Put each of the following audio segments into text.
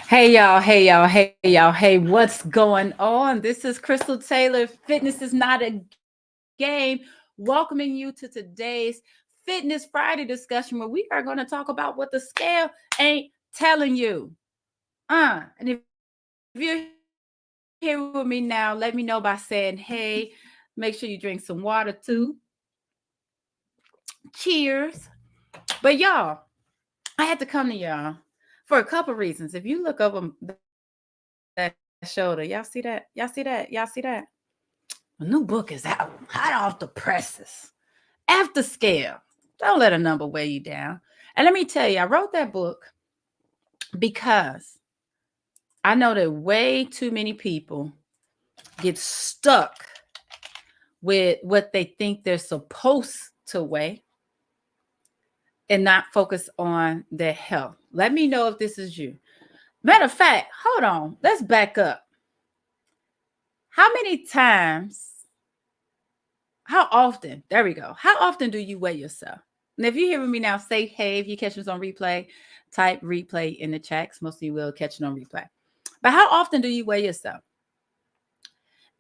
Hey, what's going on? This is Crystal Taylor. Fitness is not a game. Welcoming you to today's Fitness Friday discussion where we are going to talk about what the scale ain't telling you. And if you're here with me now, let me know by saying, hey, make sure you drink some water too. Cheers. But y'all, I had to come to y'all for a couple reasons. If you look over that shoulder, y'all see that? Y'all see that? A new book is out, hot off the presses. After scale. Don't let a number weigh you down. And let me tell you, I wrote that book because I know that way too many people get stuck with what they think they're supposed to weigh and not focus on their health. Let me know if this is you. Matter of fact, hold on, let's back up. How many times, how often, there we go. How often do you weigh yourself? And if you're hearing me now, say hey. If you catch this on replay, type replay in the chats. Most of you will catch it on replay. But how often do you weigh yourself?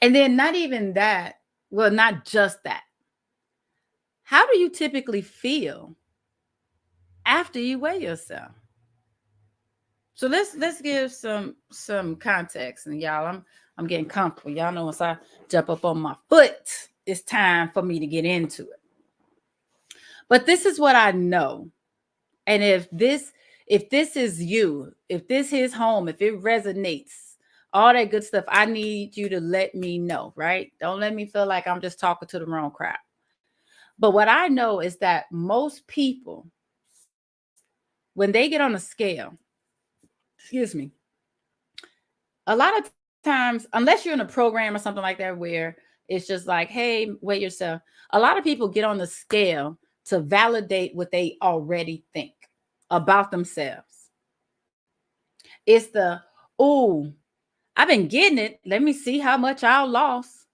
And then not even that, well, not just that. How do you typically feel after you weigh yourself? So let's give some context. And y'all, I'm getting comfortable. Y'all know once I jump up on my foot, it's time for me to get into it. But this is what I know. And if this is you, if this is home, if it resonates, all that good stuff, I need you to let me know, right? Don't let me feel like I'm just talking to the wrong crowd. But what I know is that most people, when they get on a scale, excuse me, a lot of times, unless you're in a program or something like that where it's just like, hey, weigh yourself, a lot of people get on the scale to validate what they already think about themselves. It's the, oh, I've been getting it. Let me see how much I lost.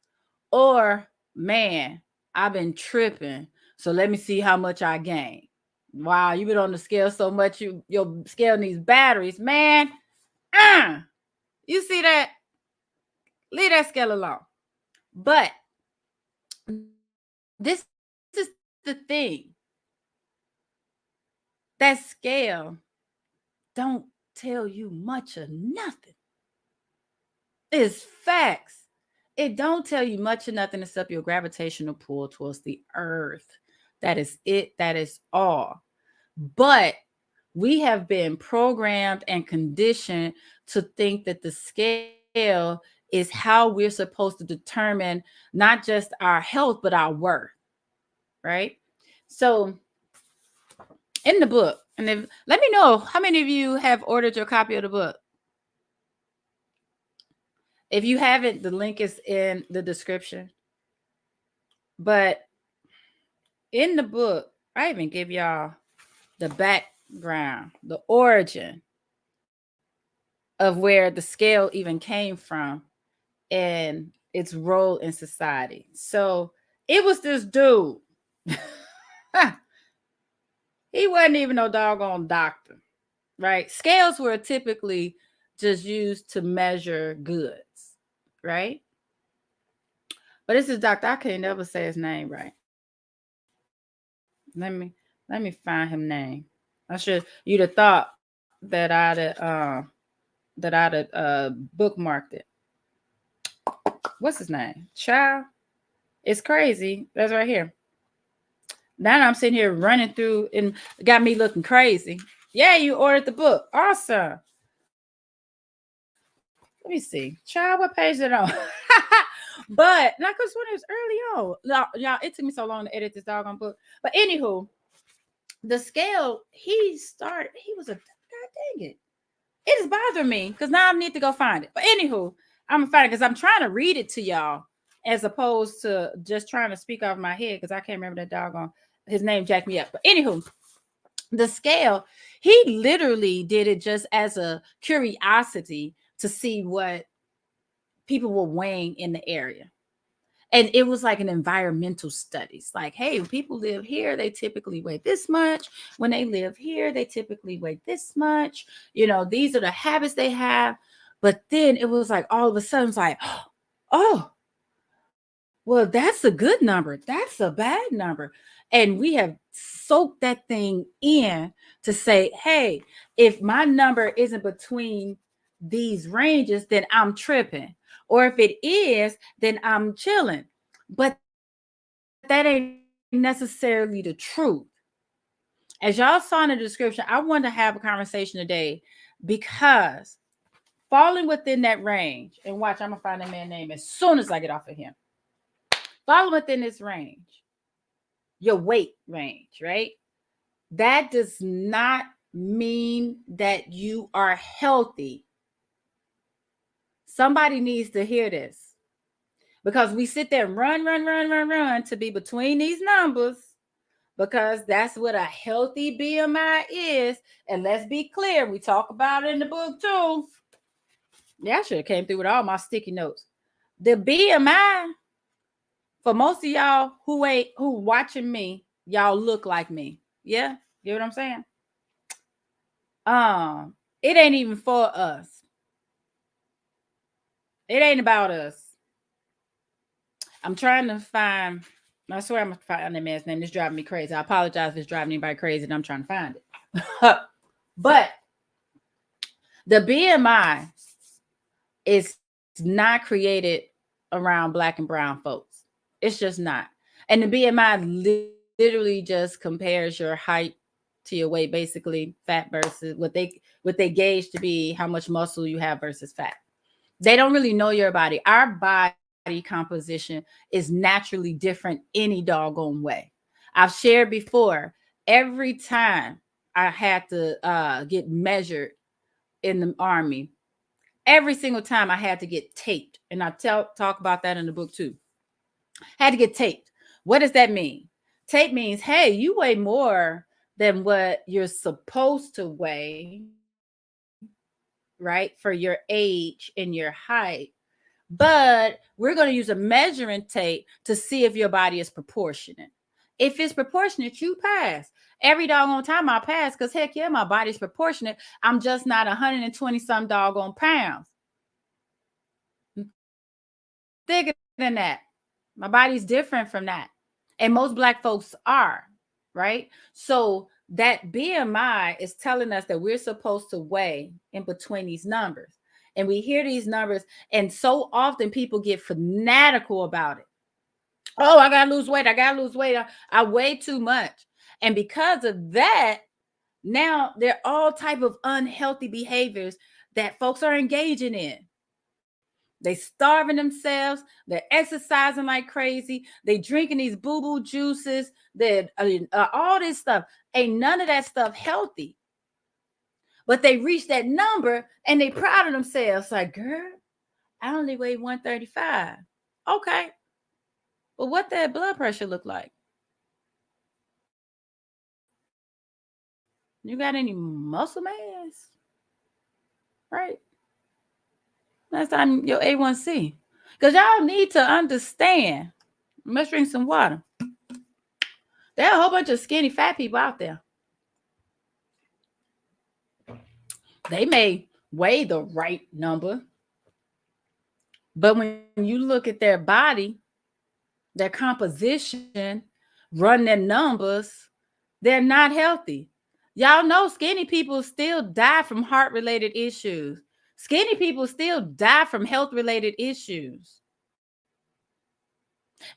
Or, man, I've been tripping. So let me see how much I gained. Wow, you've been on the scale so much, your scale needs batteries, man. Uh, you see that? Leave that scale alone. But this is the thing. That scale don't tell you much of nothing. It's facts. It don't tell you much of nothing except your gravitational pull towards the earth. That is it. That is all. But we have been programmed and conditioned to think that the scale is how we're supposed to determine not just our health, but our worth, right? So in the book, and if, let me know how many of you have ordered your copy of the book. If you haven't, the link is in the description. But in the book, I even give y'all the background, the origin of where the scale even came from and its role in society. So it was this dude. He wasn't even no doggone doctor, right? Scales were typically just used to measure goods, right? But this is doctor. I can't never say his name right. Let me find him name. I should you'd have thought that I'd have bookmarked it. What's his name? Child. It's crazy. That's right here. Now I'm sitting here running through and got me looking crazy. Yeah, you ordered the book. Awesome. Let me see. Child, what page is it on? But not because when it was early on. Y'all, it took me so long to edit this doggone book. But anywho, the scale, he was a, god dang it. It is bothering me because now I need to go find it. But anywho, I'm gonna find it because I'm trying to read it to y'all as opposed to just trying to speak off my head because I can't remember that doggone his name jacked me up. But anywho, the scale, he literally did it just as a curiosity to see what people were weighing in the area. And it was like an environmental studies. Like, hey, when people live here, they typically weigh this much. When they live here, they typically weigh this much. These are the habits they have. But then it was like all of a sudden, it's like, oh, well, that's a good number. That's a bad number. And we have soaked that thing in to say, hey, if my number isn't between these ranges, then I'm tripping. Or if it is, then I'm chilling. But that ain't necessarily the truth. As y'all saw in the description, I wanted to have a conversation today because falling within that range, and watch, I'm going to find that man's name as soon as I get off of him. Falling within this range, your weight range, right? That does not mean that you are healthy. Somebody needs to hear this because we sit there and run to be between these numbers because that's what a healthy BMI is. And let's be clear, we talk about it in the book too. Yeah, I should have came through with all my sticky notes. The BMI, for most of y'all who watching me, y'all look like me. Yeah, you know what I'm saying? It ain't even for us. It ain't about us. I'm trying to find. I swear I'm gonna find that man's name. This driving me crazy. I apologize if it's driving anybody crazy, and I'm trying to find it. But the BMI is not created around Black and brown folks. It's just not. And the BMI literally just compares your height to your weight, basically fat versus what they gauge to be how much muscle you have versus fat. They don't really know your body. Our body composition is naturally different any doggone way. I've shared before, every time I had to get measured in the Army, every single time I had to get taped. And I talk about that in the book too. Had to get taped. What does that mean? Tape means, hey, you weigh more than what you're supposed to weigh, right? For your age and your height. But we're going to use a measuring tape to see if your body is proportionate. If it's proportionate, you pass. Every doggone time I pass, because heck yeah, my body's proportionate. I'm just not 120 some doggone pounds. Bigger than that. My body's different from that. And most Black folks are, right? So that BMI is telling us that we're supposed to weigh in between these numbers. And we hear these numbers, and so often people get fanatical about it. Oh, I gotta lose weight. I gotta lose weight. I weigh too much. And because of that, now there are all type of unhealthy behaviors that folks are engaging in. They starving themselves. They're exercising like crazy. They drinking these boo-boo juices. They're all this stuff. Ain't none of that stuff healthy. But they reach that number and they proud of themselves. Like, girl, I only weigh 135. Okay. But what that blood pressure look like? You got any muscle mass? Right. That's time your A1C. Because y'all need to understand. Let's drink some water. There are a whole bunch of skinny fat people out there. They may weigh the right number, but when you look at their body, their composition, run their numbers, they're not healthy. Y'all know skinny people still die from heart related issues. Skinny people still die from health related issues.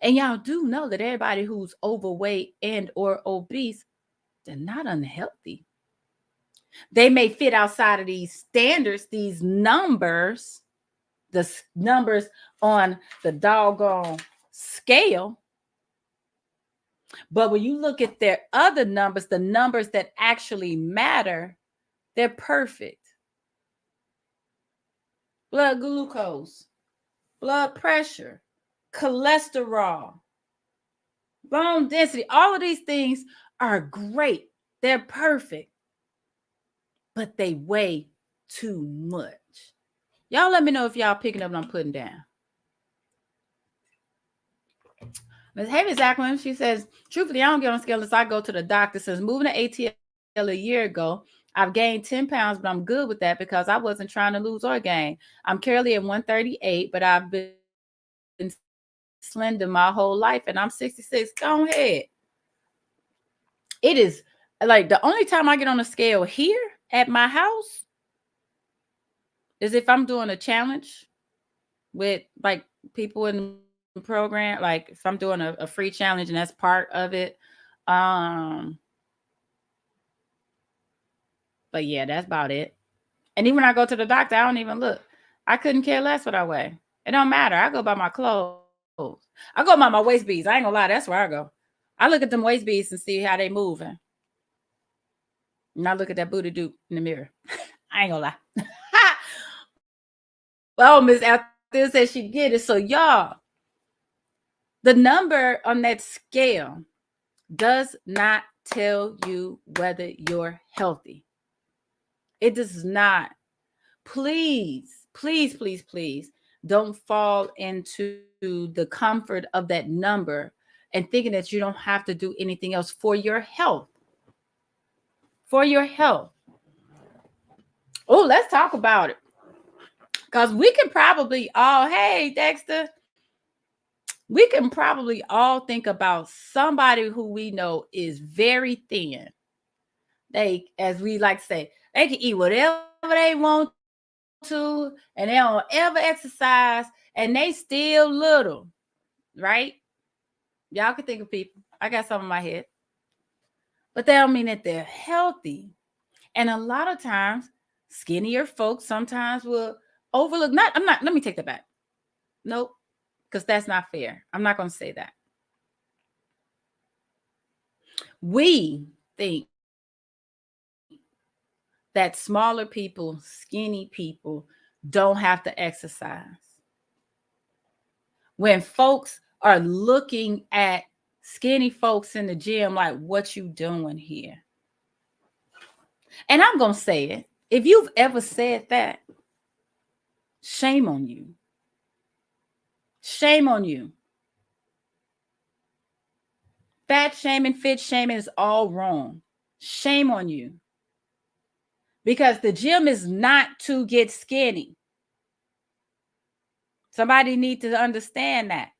And y'all do know that everybody who's overweight and or obese, they're not unhealthy. They may fit outside of these standards, these numbers, the numbers on the doggone scale. But when you look at their other numbers, the numbers that actually matter, they're perfect. Blood glucose, blood pressure, cholesterol, bone density, all of these things are great. They're perfect. But they weigh too much. Y'all let me know if y'all picking up what I'm putting down. Hey, Miss Ackland, she says, truthfully, I don't get on scale unless I go to the doctor. Since moving to ATL a year ago, I've gained 10 pounds, but I'm good with that because I wasn't trying to lose or gain. I'm currently at 138, but I've been slender my whole life and I'm 66. Go ahead. It is like the only time I get on a scale here at my house is if I'm doing a challenge with like people in the program, like if I'm doing a free challenge and that's part of it. Um, but yeah, that's about it. And even when I go to the doctor, I don't even look. I couldn't care less what I weigh. It don't matter. I go by my clothes. I go by my waist beads. I ain't gonna lie, that's where I go. I look at them waist beads and see how they moving. And I look at that booty dude in the mirror. I ain't gonna lie. Well, Miss Althea said she get it. So y'all, the number on that scale does not tell you whether you're healthy. It does not. Please, please, please, please don't fall into the comfort of that number and thinking that you don't have to do anything else for your health. For your health. Oh, let's talk about it. Because we can probably all, hey, Dexter, we can probably all think about somebody who we know is very thin. They, as we like to say, they can eat whatever they want to, and they don't ever exercise, and they still little, right? Y'all can think of people. I got some in my head, but that don't mean that they're healthy. And a lot of times, skinnier folks sometimes will overlook. Not, I'm not. Let me take that back. Nope, because that's not fair. I'm not going to say that. We think that smaller people, skinny people, don't have to exercise. When folks are looking at skinny folks in the gym, like, what you doing here? And I'm going to say it. If you've ever said that, shame on you. Shame on you. Fat shaming, fit shaming is all wrong. Shame on you. Because the gym is not to get skinny. Somebody needs to understand that.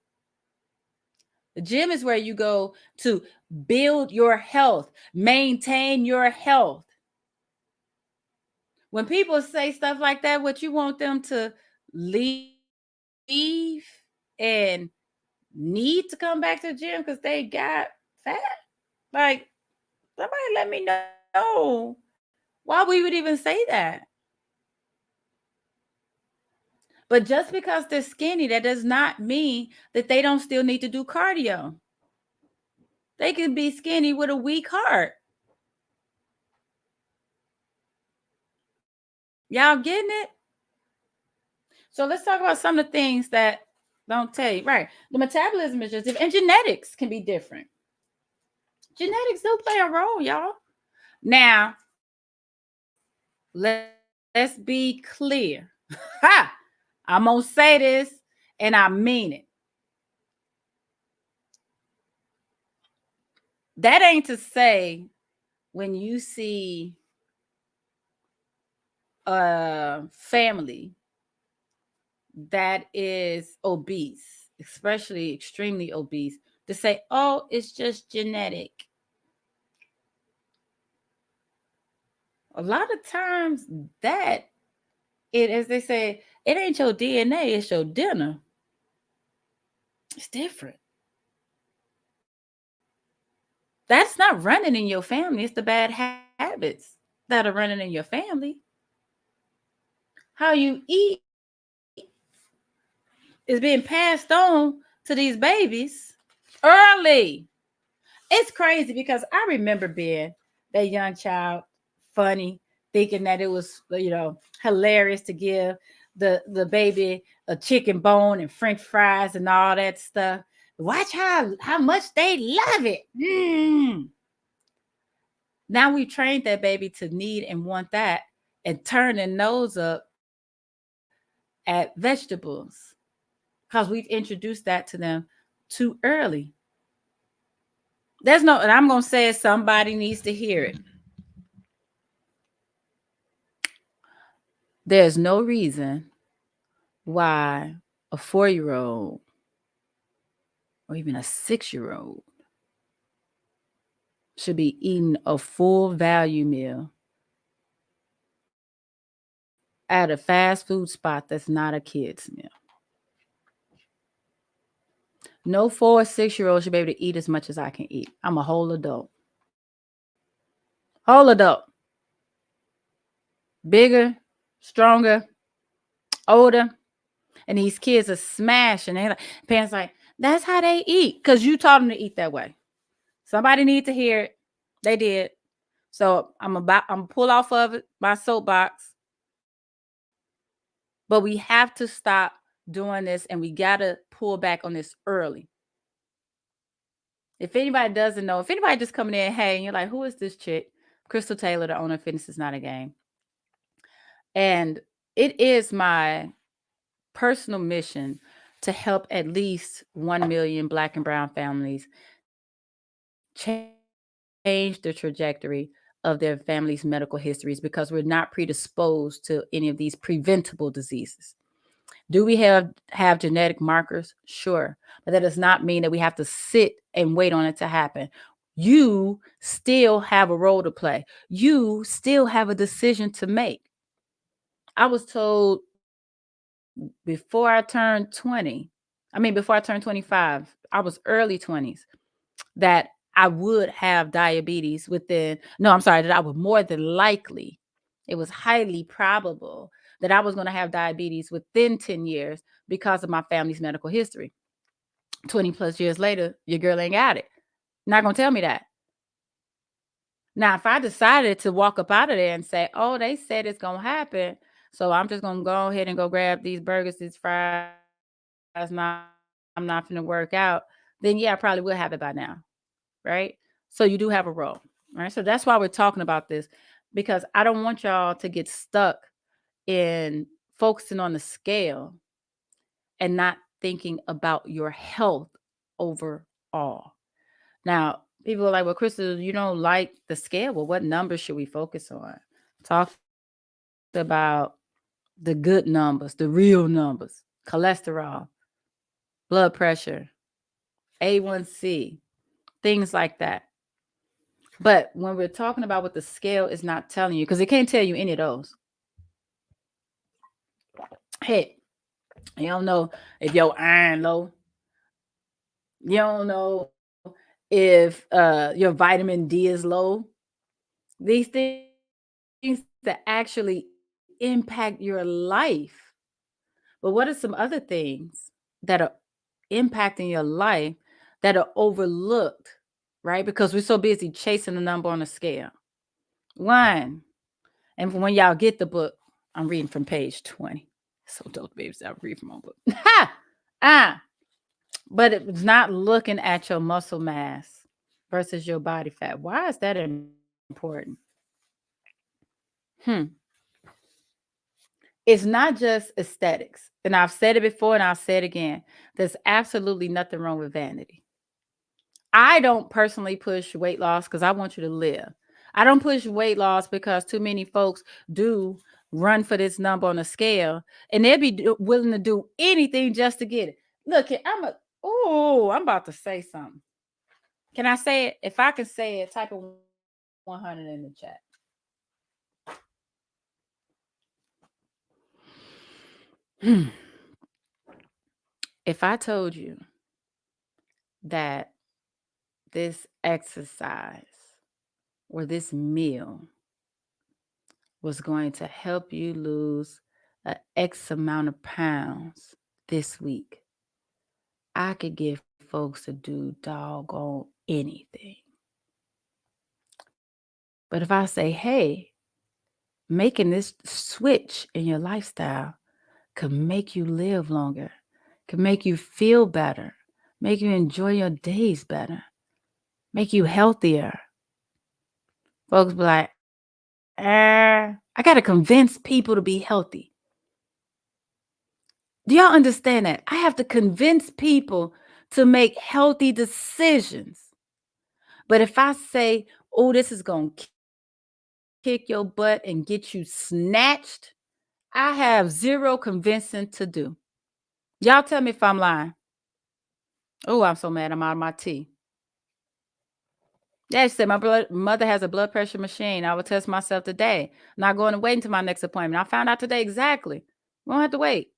The gym is where you go to build your health, maintain your health. When people say stuff like that, what you want them to leave and need to come back to the gym because they got fat? Like, somebody let me know why we would even say that. But just because they're skinny, that does not mean that they don't still need to do cardio. They can be skinny with a weak heart. Y'all getting it? So let's talk about some of the things that don't tell you. Right. The metabolism is just different, and genetics can be different. Genetics do play a role, y'all. Now, let's be clear. Ha! I'm going to say this and I mean it. That ain't to say when you see a family that is obese, especially extremely obese, to say, oh, it's just genetic. A lot of times that it, as they say, it ain't your DNA, it's your dinner. It's different. That's not running in your family. It's the bad habits that are running in your family. How you eat is being passed on to these babies early. It's crazy because I remember being that young child, funny, thinking that it was, hilarious to give the baby a chicken bone and French fries and all that stuff. Watch how much they love it. Now we trained that baby to need and want that and turn their nose up at vegetables because we've introduced that to them too early. There's no, and I'm going to say it, somebody needs to hear it. There's no reason why a 4-year-old or even a 6-year-old should be eating a full value meal at a fast food spot that's not a kid's meal. No 4 or 6-year-old should be able to eat as much as I can eat. I'm a whole adult. Whole adult. Bigger, stronger, older. And these kids are smashing. They like, parents like, that's how they eat. Because you taught them to eat that way. Somebody need to hear it. They did. So I'm pull off of it, my soapbox. But we have to stop doing this, and we gotta pull back on this early. If anybody doesn't know, if anybody just coming in, hey, and you're like, who is this chick? Crystal Taylor, the owner of Fitness is Not a Game. And it is my personal mission to help at least 1 million Black and brown families change the trajectory of their family's medical histories, because we're not predisposed to any of these preventable diseases. Do we have genetic markers? Sure. But that does not mean that we have to sit and wait on it to happen. You still have a role to play. You still have a decision to make. I was told before I turned 25, I was early 20s, that I would have diabetes that I would more than likely, it was highly probable that I was going to have diabetes within 10 years because of my family's medical history. 20 plus years later, your girl ain't got it. Not going to tell me that. Now, if I decided to walk up out of there and say, oh, they said it's going to happen, so I'm just going to go ahead and go grab these burgers, these fries, now I'm not going to work out, then yeah, I probably will have it by now, right? So you do have a role, right? So that's why we're talking about this, because I don't want y'all to get stuck in focusing on the scale and not thinking about your health overall. Now, people are like, well, Crystal, you don't like the scale. Well, what numbers should we focus on? Talk about the good numbers, the real numbers: cholesterol, blood pressure, A1C, things like that. But when we're talking about what the scale is not telling you, because it can't tell you any of those. Hey, you don't know if your iron low. You don't know if your vitamin D is low. These things that actually impact your life. But what are some other things that are impacting your life that are overlooked, right? Because we're so busy chasing the number on the scale. One, and when y'all get the book, I'm reading from page 20. So dope, babies. I'll read from my book. But it's not looking at your muscle mass versus your body fat. Why is that important? It's not just aesthetics. And I've said it before and I'll say it again. There's absolutely nothing wrong with vanity. I don't personally push weight loss because I want you to live. I don't push weight loss because too many folks do run for this number on a scale, and they'll be willing to do anything just to get it. Look, I'm about to say something. Can I say it? If I can say it, type of 100 in the chat. If I told you that this exercise or this meal was going to help you lose an X amount of pounds this week, I could get folks to do doggone anything. But if I say, hey, making this switch in your lifestyle could make you live longer, could make you feel better, make you enjoy your days better, make you healthier, folks be like, I got to convince people to be healthy. Do y'all understand that? I have to convince people to make healthy decisions. But if I say, oh, this is going to kick your butt and get you snatched, I have zero convincing to do. Y'all tell me if I'm lying. Oh, I'm so mad. I'm out of my tea. Yeah, she said my mother has a blood pressure machine. I will test myself today. I'm not going to wait until my next appointment. I found out today exactly. We don't have to wait.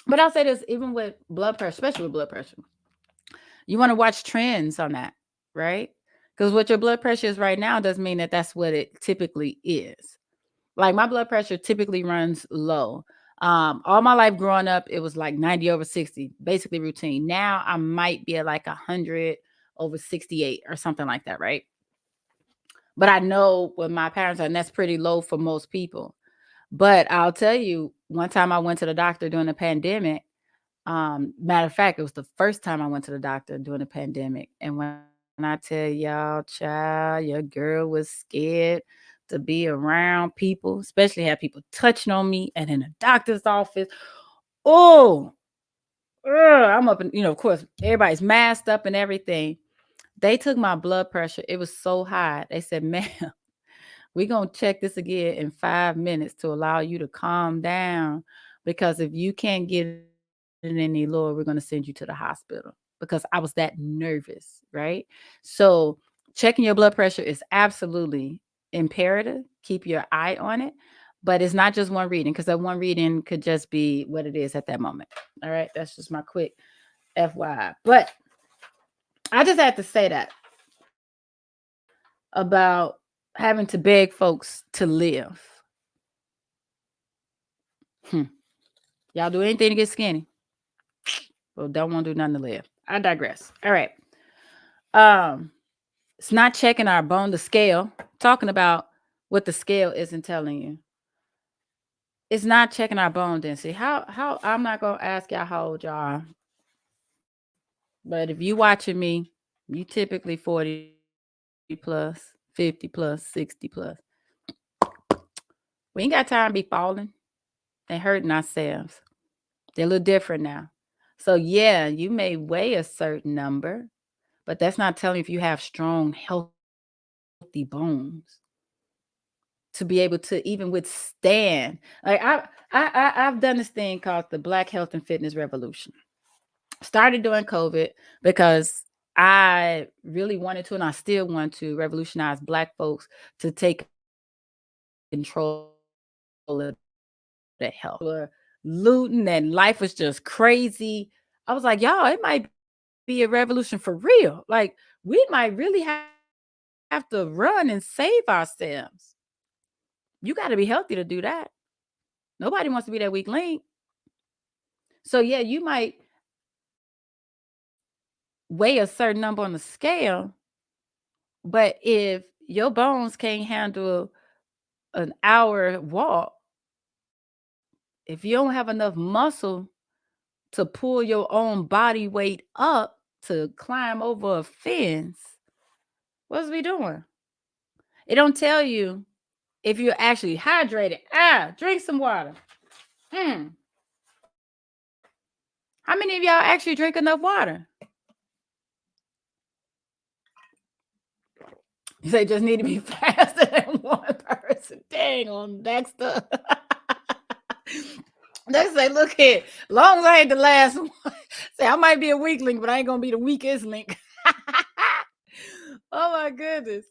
But I'll say this, even with blood pressure, especially with blood pressure, you want to watch trends on that, right? Because what your blood pressure is right now doesn't mean that that's what it typically is. Like my blood pressure typically runs low. All my life growing up, it was like 90 over 60, basically routine. Now I might be at like 100 over 68 or something like that, right? But I know with my parents, and that's pretty low for most people. But I'll tell you, one time I went to the doctor during the pandemic. Matter of fact, it was the first time I went to the doctor during the pandemic. And when I tell y'all, child, your girl was scared to be around people, especially have people touching on me and in the doctor's office. Oh, I'm up and, of course, everybody's masked up and everything. They took my blood pressure. It was so high. They said, ma'am, we're going to check this again in 5 minutes to allow you to calm down. Because if you can't get it any lower, we're going to send you to the hospital. Because I was that nervous, right? So checking your blood pressure is absolutely imperative. Keep your eye on it. But it's not just one reading, because that one reading could just be what it is at that moment. All right. That's just my quick FYI. But I just had to say that about having to beg folks to live. Hmm. Y'all do anything to get skinny. Well, don't want to do nothing to live. I digress. All right. Um, it's not checking our bone, the scale, talking about what the scale isn't telling you. It's not checking our bone density. How I'm not gonna ask y'all how old y'all are, but if you watching me, you typically 40 plus, 50 plus, 60 plus. We ain't got time to be falling and hurting ourselves. They're a little different now. So yeah, you may weigh a certain number, but that's not telling you if you have strong, healthy bones to be able to even withstand. Like I've done this thing called the Black Health and Fitness Revolution. Started during COVID because I really wanted to, and I still want to revolutionize Black folks to take control of their health. Were looting and life was just crazy. I was like, y'all, it might be a revolution for real. Like we might really have to run and save ourselves. You got to be healthy to do that. Nobody wants to be that weak link. So yeah, you might weigh a certain number on the scale, but if your bones can't handle an hour walk, if you don't have enough muscle to pull your own body weight up to climb over a fence, what's we doing? It don't tell you if you're actually hydrated. Drink some water. Mm. How many of y'all actually drink enough water? You say just need to be faster than one person. Dang on Dexter. Dexter say, look here, long as I ain't the last one. Say I might be a weak link, but I ain't gonna be the weakest link. Oh my goodness.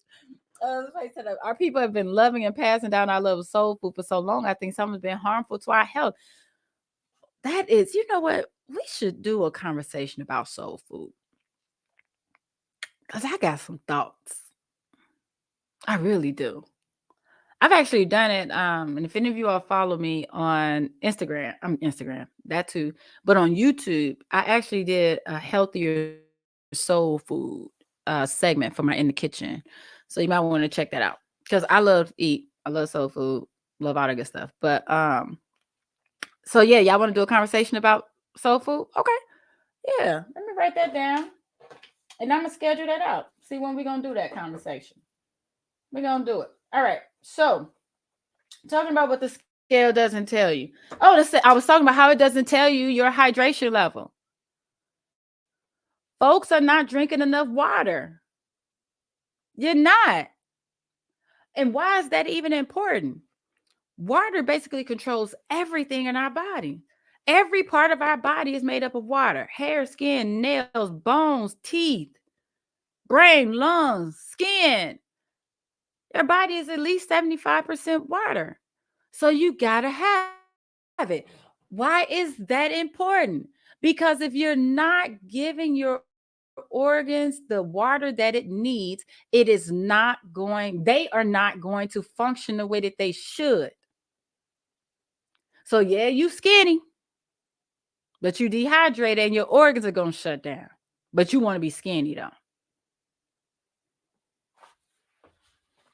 Our people have been loving and passing down our love of soul food for so long. I think some has been harmful to our health. That is, you know what? We should do a conversation about soul food because I got some thoughts. I really do. I've actually done it. And if any of you all follow me on Instagram, Instagram, that too. But on YouTube, I actually did a healthier soul food segment for my In the Kitchen. So you might want to check that out. Because I love to eat. I love soul food, love all that good stuff. But so yeah, y'all want to do a conversation about soul food? Okay. Yeah. Let me write that down. And I'm gonna schedule that out. See when we're gonna do that conversation. We're gonna do it. All right. So talking about what the scale doesn't tell you. I was talking about how it doesn't tell you your hydration level. Folks are not drinking enough water. You're not. And why is that even important? Water basically controls everything in our body. Every part of our body is made up of water: hair, skin, nails, bones, teeth, brain, lungs, skin. Your body is at least 75% water. So you got to have it. Why is that important? Because if you're not giving your organs the water that it needs, they are not going to function the way that they should. So yeah, you skinny, but you dehydrated and your organs are going to shut down. But you want to be skinny though.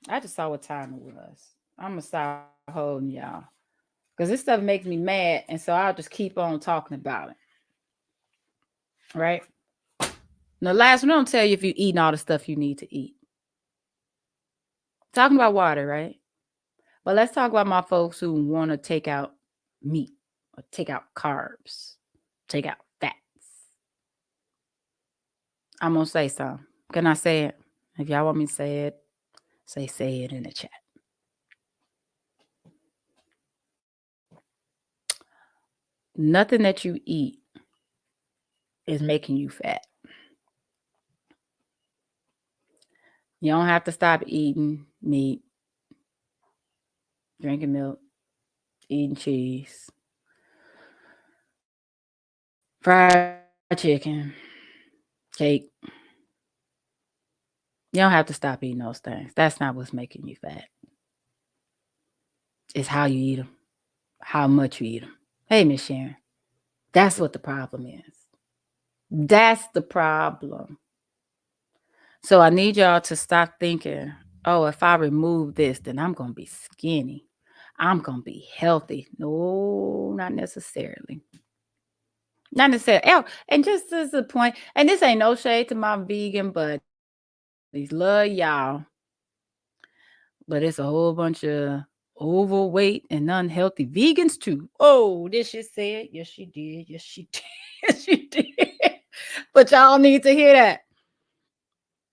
I just saw what time it was. I'm going to start holding y'all. Because this stuff makes me mad. And so I'll just keep on talking about it. Right? Now, last one, I don't tell you if you're eating all the stuff you need to eat. Talking about water, right? But let's talk about my folks who want to take out meat or take out carbs, take out fats. I'm going to say something. Can I say it? If y'all want me to say it, say it in the chat. Nothing that you eat is making you fat. You don't have to stop eating meat, drinking milk, eating cheese, fried chicken, cake. You don't have to stop eating those things. That's not what's making you fat. It's how you eat them, how much you eat them. Hey, Miss Sharon, that's what the problem is. That's the problem. So I need y'all to stop thinking, oh, if I remove this, then I'm going to be skinny. I'm going to be healthy. No, not necessarily. Not necessarily. Oh, and just as a point, and this ain't no shade to my vegan buddies. Love y'all. But it's a whole bunch of overweight and unhealthy vegans too. Oh, did she say it? Yes, she did. Yes, she did. Yes, she did. But y'all need to hear that.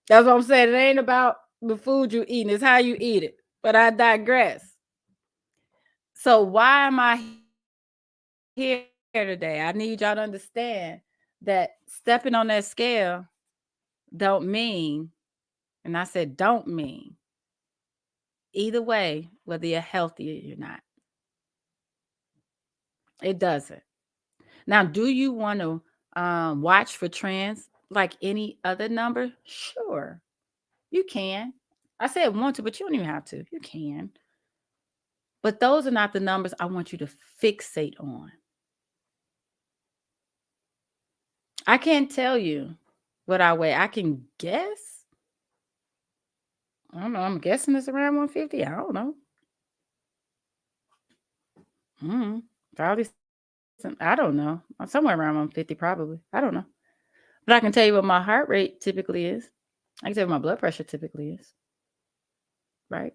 That's what I'm saying. It ain't about the food you eating, it's how you eat it. But I digress. So why am I here today? I need y'all to understand that stepping on that scale don't mean, and I said don't mean, either way, whether you're healthy or you're not. It doesn't. Now, do you want to watch for trends like any other number? Sure, you can. I said want to, but you don't even have to. You can. But those are not the numbers I want you to fixate on. I can't tell you what I weigh. I can guess. I don't know. I'm guessing it's around 150. I don't know. Probably. I don't know. Somewhere around 150, probably. I don't know. But I can tell you what my heart rate typically is. I can tell you what my blood pressure typically is. Right?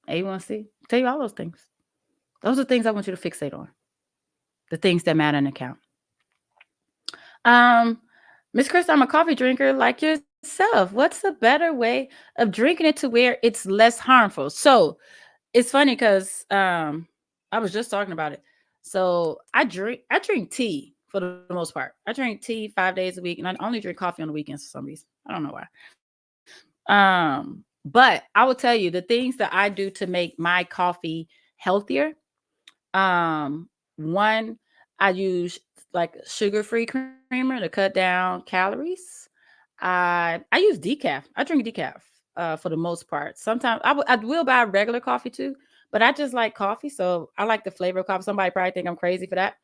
A1C. Tell you all those things. Those are things I want you to fixate on. The things that matter in account. Miss Chris, I'm a coffee drinker like yourself. What's a better way of drinking it to where it's less harmful? So it's funny because I was just talking about it. So I drink tea for the most part. I drink tea 5 days a week, and I only drink coffee on the weekends for some reason. I don't know why. But I will tell you the things that I do to make my coffee healthier. One, I use like sugar-free creamer to cut down calories. I use decaf. I drink decaf for the most part. Sometimes I will buy regular coffee too, but I just like coffee, so I like the flavor of coffee. Somebody probably think I'm crazy for that,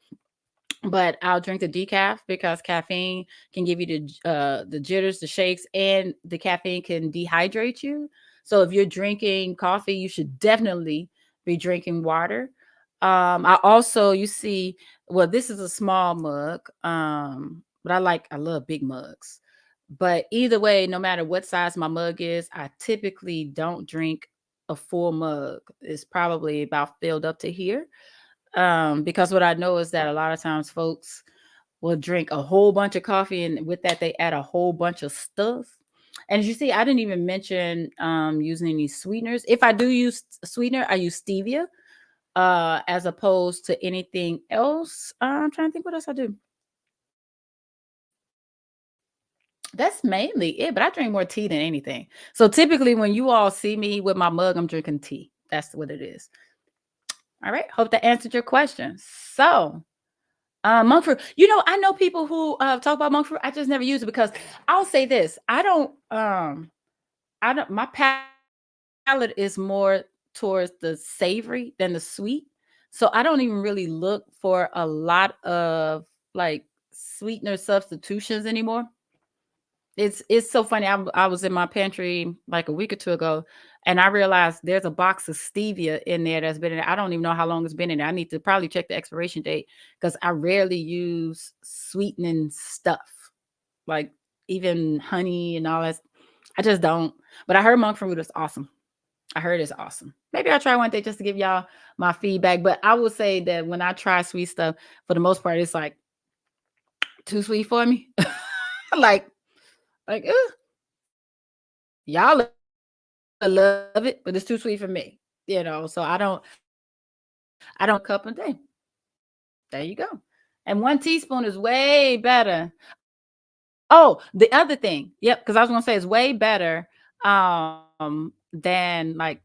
but I'll drink the decaf because caffeine can give you the jitters, the shakes, and the caffeine can dehydrate you. So if you're drinking coffee, you should definitely be drinking water. I also, you see, well, this is a small mug, but I love big mugs. But either way, no matter what size my mug is, I typically don't drink a full mug. It's probably about filled up to here. Because what I know is that a lot of times folks will drink a whole bunch of coffee, and with that, they add a whole bunch of stuff. And as you see, I didn't even mention using any sweeteners. If I do use a sweetener, I use stevia as opposed to anything else. I'm trying to think what else I do. That's mainly it, but I drink more tea than anything. So typically, when you all see me with my mug, I'm drinking tea. That's what it is. All right. Hope that answered your question. So, monk fruit. I know people who talk about monk fruit. I just never use it because I'll say this: I don't. My palate is more towards the savory than the sweet, so I don't even really look for a lot of like sweetener substitutions anymore. It's so funny. I was in my pantry like a week or two ago, and I realized there's a box of stevia in there that's been in there. I don't even know how long it's been in there. I need to probably check the expiration date because I rarely use sweetening stuff like even honey and all that. I just don't. But I heard monk fruit is awesome. I heard it's awesome. Maybe I'll try one day just to give y'all my feedback. But I will say that when I try sweet stuff, for the most part, it's like too sweet for me. like like y'all love it, but it's too sweet for me. So I don't cup a day. There you go. And 1 teaspoon is way better. Oh, the other thing, yep, because I was gonna say it's way better than like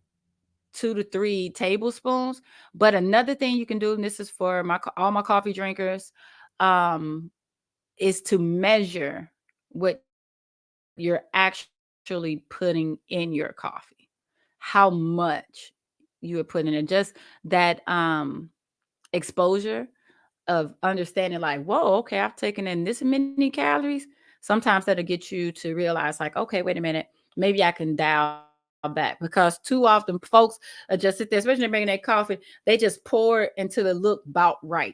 2 to 3 tablespoons. But another thing you can do, and this is for all my coffee drinkers, um, is to measure what you're actually putting in your coffee, how much you are putting in, just that exposure of understanding like, whoa, okay, I've taken in this many calories. Sometimes that'll get you to realize like, okay, wait a minute, maybe I can dial back, because too often folks just sit there, especially making that coffee, they just pour it until it look about right.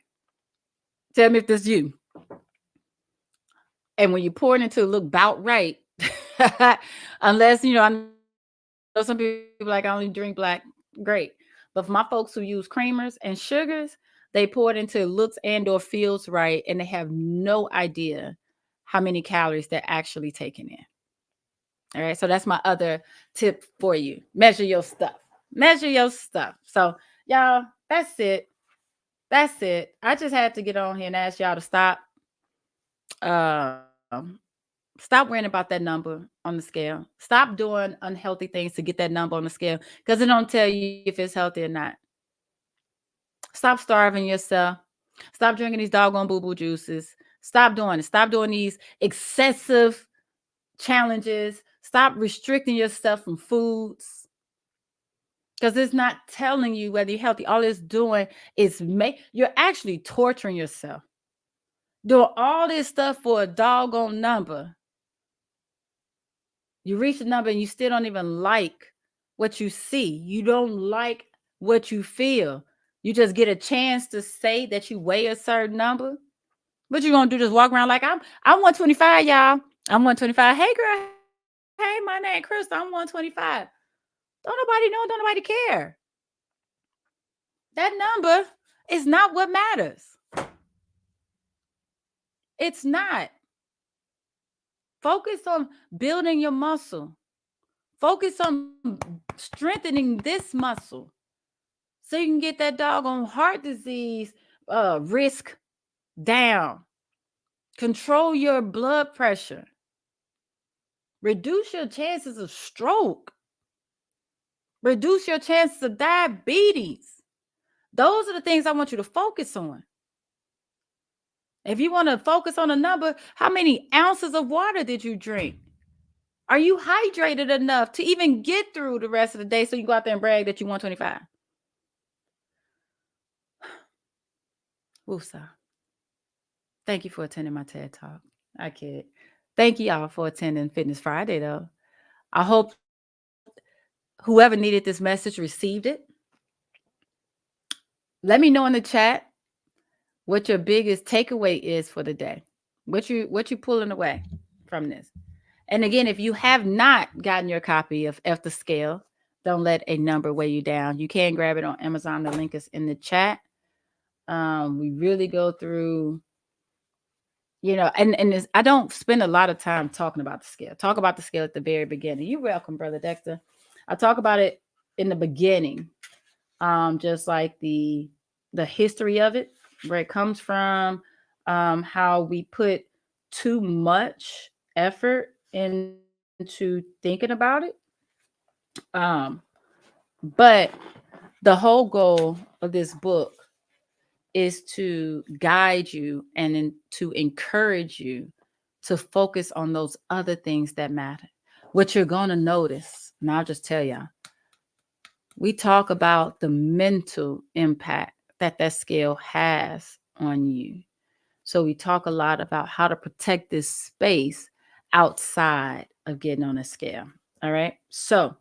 Tell me if this you. And when you pour it until it look about right, unless I know some people like I only drink black, great. But for my folks who use creamers and sugars, they pour it until it looks and or feels right, and they have no idea how many calories they're actually taking in. All right. So that's my other tip for you. Measure your stuff. Measure your stuff. So y'all, that's it. That's it. I just had to get on here and ask y'all to um stop worrying about that number on the scale. Stop doing unhealthy things to get that number on the scale because it don't tell you if it's healthy or not. Stop starving yourself. Stop drinking these doggone boo-boo juices. Stop doing it. Stop doing these excessive challenges. Stop restricting yourself from foods because it's not telling you whether you're healthy. All it's doing is you're actually torturing yourself. Doing all this stuff for a doggone number. You reach the number and you still don't even like what you see. You don't like what you feel. You just get a chance to say that you weigh a certain number. What you gonna do? Just walk around like I'm 125, y'all. I'm 125. Hey girl, hey, my name Chris. I'm 125. Don't nobody know, don't nobody care. That number is not what matters. It's not. Focus on building your muscle. Focus on strengthening this muscle so you can get that doggone heart disease risk down. Control your blood pressure. Reduce your chances of stroke. Reduce your chances of diabetes. Those are the things I want you to focus on. If you want to focus on a number, how many ounces of water did you drink? Are you hydrated enough to even get through the rest of the day so you go out there and brag that you 125? Woosah. Thank you for attending my TED Talk. I kid. Thank you y'all for attending Fitness Friday, though. I hope whoever needed this message received it. Let me know in the chat what your biggest takeaway is for the day. What you pulling away from this. And again, if you have not gotten your copy of F the Scale, Don't Let a Number Weigh You Down, you can grab it on Amazon. The link is in the chat. We really go through I don't spend a lot of time talking about the scale. Talk about the scale at the very beginning. You're welcome, brother Dexter. I talk about it in the beginning, just like the history of it, where it comes from, how we put too much effort into thinking about it. Um, but the whole goal of this book is to guide you and to encourage you to focus on those other things that matter. What you're going to notice, and I'll just tell y'all, we talk about the mental impact that scale has on you. So we talk a lot about how to protect this space outside of getting on a scale. All right. So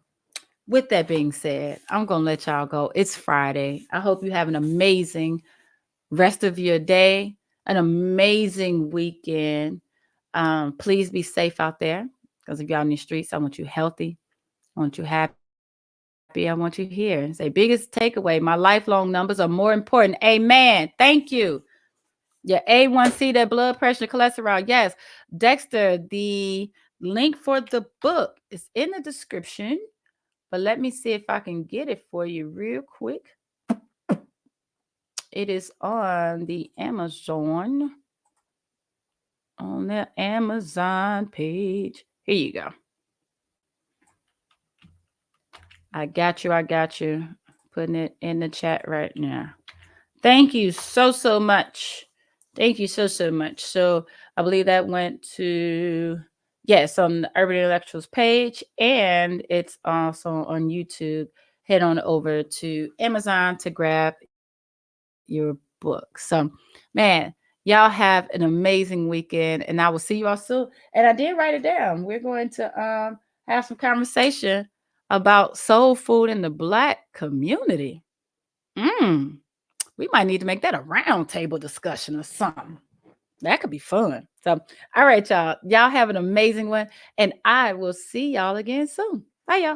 with that being said, I'm going to let y'all go. It's Friday. I hope you have an amazing rest of your day, an amazing weekend. Please be safe out there, because if you're out in the streets, I want you healthy. I want you happy. I want you here. And say, biggest takeaway, my lifelong numbers are more important. Amen. Thank you. Your A1C, that blood pressure, cholesterol. Yes. Dexter, the link for the book is in the description. But let me see if I can get it for you real quick. It is on the Amazon page. Here you go. I got you. I got you. Putting it in the chat right now. Thank you so much. Thank you so much. So I believe that went to, yes, on the Urban Intellectuals page, and it's also on YouTube. Head on over to Amazon to grab your book. So, man, y'all have an amazing weekend, and I will see you all soon. And I did write it down. We're going to have some conversation about soul food in the Black community. Mm. We might need to make that a round table discussion or something. That could be fun. So, all right, y'all. Y'all have an amazing one. And I will see y'all again soon. Bye, y'all.